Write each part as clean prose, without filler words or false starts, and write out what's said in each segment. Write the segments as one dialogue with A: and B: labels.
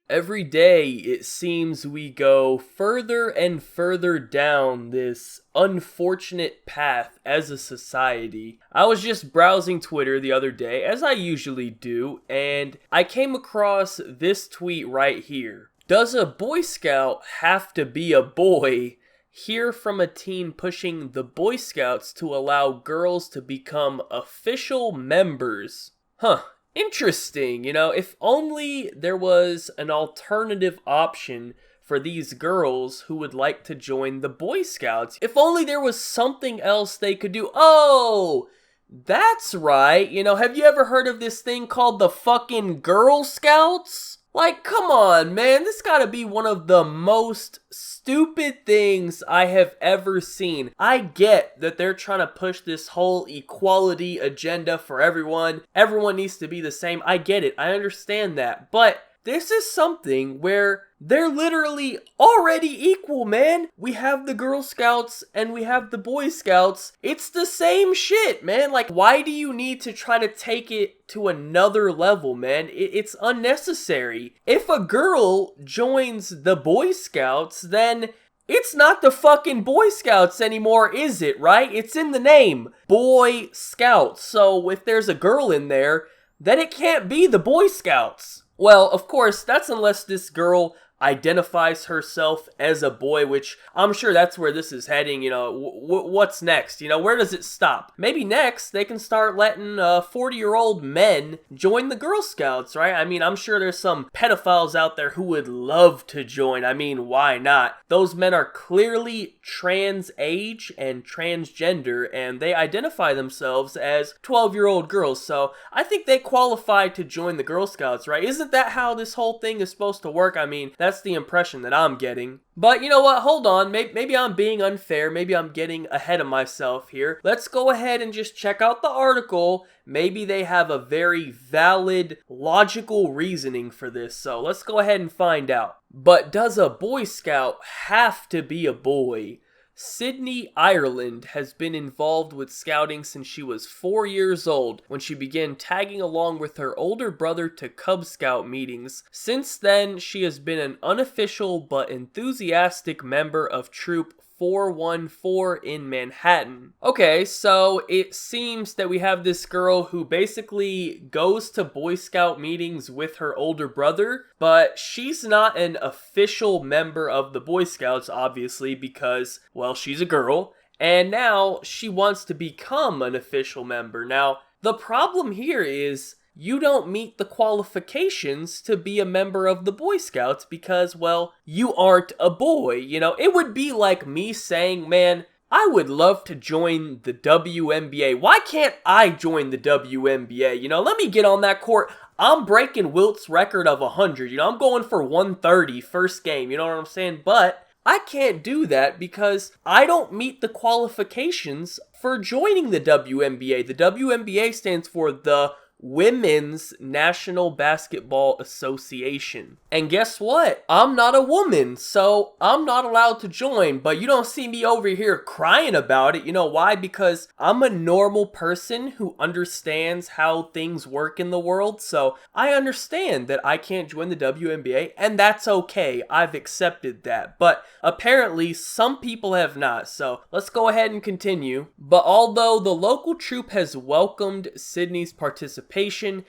A: Every day, it seems we go further and further down this unfortunate path as a society. I was just browsing Twitter the other day, as I usually do, and I came across this tweet right here. Does a Boy Scout have to be a boy? Hear from a teen pushing the Boy Scouts to allow girls to become official members. Huh. Interesting, if only there was an alternative option for these girls who would like to join the Boy Scouts. If only there was something else they could do. Oh, that's right. Have you ever heard of this thing called the fucking Girl Scouts? Like, come on, man. This gotta be one of the most stupid things I have ever seen. I get that they're trying to push this whole equality agenda for everyone. Everyone needs to be the same. I get it. I understand that. But this is something where they're literally already equal, man. We have the Girl Scouts and we have the Boy Scouts. It's the same shit, man. Like, why do you need to try to take it to another level, man? It's unnecessary. If a girl joins the Boy Scouts, then it's not the fucking Boy Scouts anymore, is it, right? It's in the name, Boy Scouts. So if there's a girl in there, then it can't be the Boy Scouts. Well, of course, that's unless this girl identifies herself as a boy, which I'm sure that's where this is heading. What's next? Where does it stop? Maybe next they can start letting 40-year-old men join the Girl Scouts, right? I mean, I'm sure there's some pedophiles out there who would love to join. I mean, why not? Those men are clearly trans age and transgender, and they identify themselves as 12-year-old girls, so I think they qualify to join the Girl Scouts, right? Isn't that how this whole thing is supposed to work? I mean, that's the impression that I'm getting. But you know what? Hold on. Maybe I'm being unfair. Maybe I'm getting ahead of myself here. Let's go ahead and just check out the article. Maybe they have a very valid, logical reasoning for this. So let's go ahead and find out. But does a Boy Scout have to be a boy? Sydney, Ireland has been involved with scouting since she was 4 years old, when she began tagging along with her older brother to Cub Scout meetings. Since then, she has been an unofficial but enthusiastic member of Troop 414 in Manhattan. Okay, so it seems that we have this girl who basically goes to Boy Scout meetings with her older brother, but she's not an official member of the Boy Scouts, obviously, because, well, she's a girl, and now she wants to become an official member. Now, the problem here is you don't meet the qualifications to be a member of the Boy Scouts because, well, you aren't a boy. It would be like me saying, man, I would love to join the WNBA. Why can't I join the WNBA? Let me get on that court. I'm breaking Wilt's record of 100. I'm going for 130 first game. You know what I'm saying? But I can't do that because I don't meet the qualifications for joining the WNBA. The WNBA stands for the Women's National Basketball Association. And guess what? I'm not a woman, so I'm not allowed to join, but you don't see me over here crying about it. You know why? Because I'm a normal person who understands how things work in the world, so I understand that I can't join the WNBA, and that's okay. I've accepted that, but apparently some people have not, so let's go ahead and continue. But although the local troop has welcomed Sydney's participation,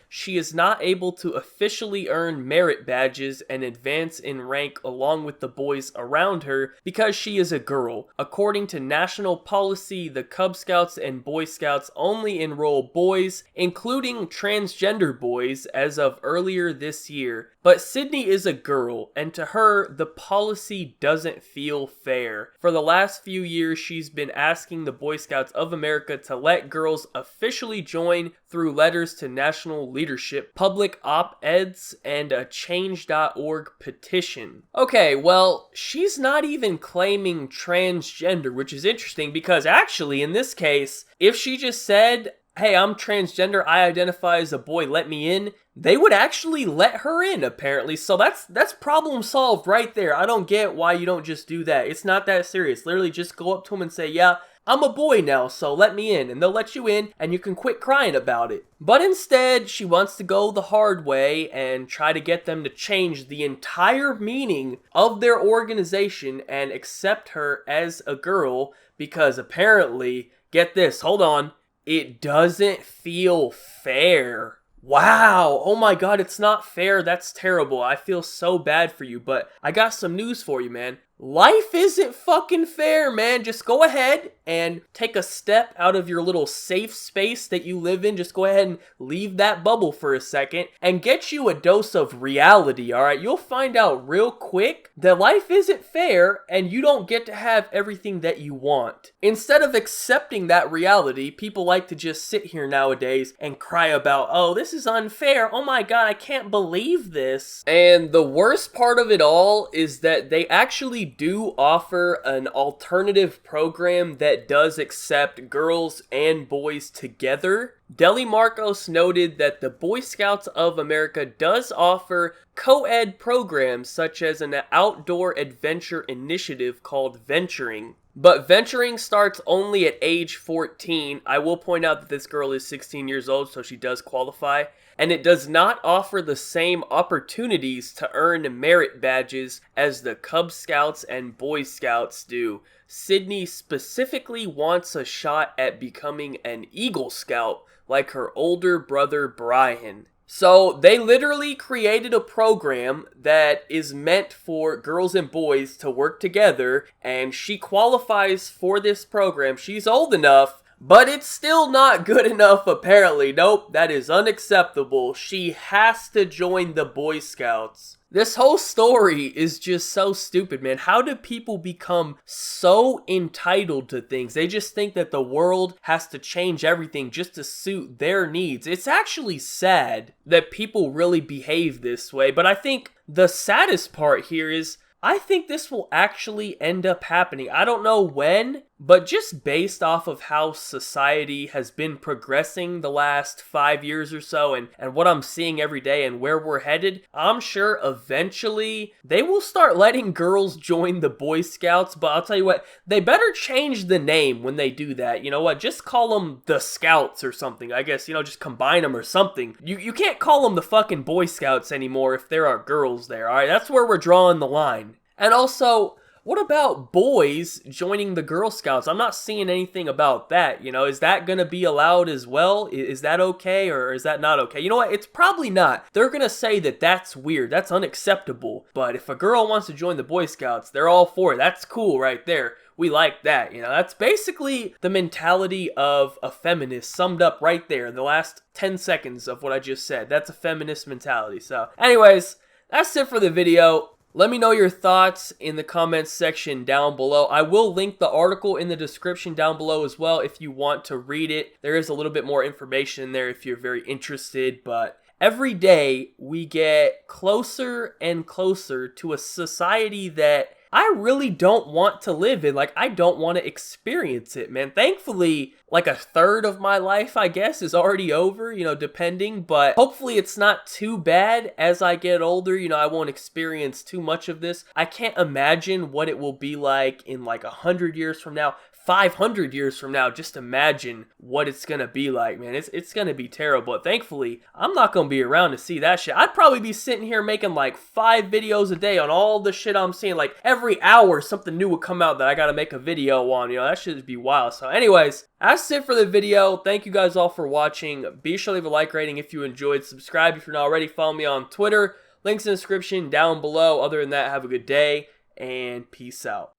A: she is not able to officially earn merit badges and advance in rank along with the boys around her because she is a girl. According to national policy, the Cub Scouts and Boy Scouts only enroll boys, including transgender boys, as of earlier this year. But Sydney is a girl, and to her, the policy doesn't feel fair. For the last few years, she's been asking the Boy Scouts of America to let girls officially join through letters to national leadership, public op-eds, and a change.org petition. Okay, well, she's not even claiming transgender, which is interesting because actually, in this case, if she just said, hey, I'm transgender, I identify as a boy, let me in, they would actually let her in, apparently. So that's problem solved right there. I don't get why you don't just do that. It's not that serious. Literally just go up to them and say, yeah, I'm a boy now, so let me in. And they'll let you in and you can quit crying about it. But instead, she wants to go the hard way and try to get them to change the entire meaning of their organization and accept her as a girl because apparently, get this, hold on, it doesn't feel fair. Wow, oh my god, it's not fair. That's terrible. I feel so bad for you, but I got some news for you, man. Life isn't fucking fair, man. Just go ahead and take a step out of your little safe space that you live in. Just go ahead and leave that bubble for a second and get you a dose of reality, alright? You'll find out real quick that life isn't fair and you don't get to have everything that you want. Instead of accepting that reality, people like to just sit here nowadays and cry about, oh, this is unfair. Oh my god, I can't believe this. And the worst part of it all is that they actually do offer an alternative program that does accept girls and boys together. Deli Marcos noted that the Boy Scouts of America does offer co-ed programs such as an outdoor adventure initiative called Venturing. But venturing starts only at age 14. I will point out that this girl is 16 years old, so she does qualify. And it does not offer the same opportunities to earn merit badges as the Cub Scouts and Boy Scouts do. Sydney specifically wants a shot at becoming an Eagle Scout like her older brother Brian. So they literally created a program that is meant for girls and boys to work together, and she qualifies for this program. She's old enough, but it's still not good enough apparently. Nope, that is unacceptable. She has to join the Boy Scouts. This whole story is just so stupid, man. How do people become so entitled to things? They just think that the world has to change everything just to suit their needs. It's actually sad that people really behave this way, but I think the saddest part here is I think this will actually end up happening. I don't know when, but just based off of how society has been progressing the last 5 years or so and what I'm seeing every day and where we're headed, I'm sure eventually they will start letting girls join the Boy Scouts. But I'll tell you what, they better change the name when they do that. You know what? Just call them the Scouts or something. I guess, just combine them or something. You can't call them the fucking Boy Scouts anymore if there are girls there, alright? That's where we're drawing the line. And also, what about boys joining the Girl Scouts? I'm not seeing anything about that, Is that going to be allowed as well? Is that okay or is that not okay? You know what? It's probably not. They're going to say that that's weird. That's unacceptable. But if a girl wants to join the Boy Scouts, they're all for it. That's cool right there. We like that, That's basically the mentality of a feminist summed up right there in the last 10 seconds of what I just said. That's a feminist mentality. So, anyways, that's it for the video. Let me know your thoughts in the comments section down below. I will link the article in the description down below as well if you want to read it. There is a little bit more information in there if you're very interested, but every day we get closer and closer to a society that I really don't want to live in. Like, I don't want to experience it, man. Thankfully, like a third of my life, I guess, is already over, depending. But hopefully it's not too bad as I get older. I won't experience too much of this. I can't imagine what it will be like in like 100 years from now. 500 years from now, just imagine what it's gonna be like, man. It's gonna be terrible. But thankfully, I'm not gonna be around to see that shit. I'd probably be sitting here making like 5 videos a day on all the shit I'm seeing. Like every hour, something new would come out that I gotta make a video on. That should just be wild. So anyways, that's it for the video. Thank you guys all for watching. Be sure to leave a like rating if you enjoyed. Subscribe if you're not already. Follow me on Twitter. Links in the description down below. Other than that, have a good day and peace out.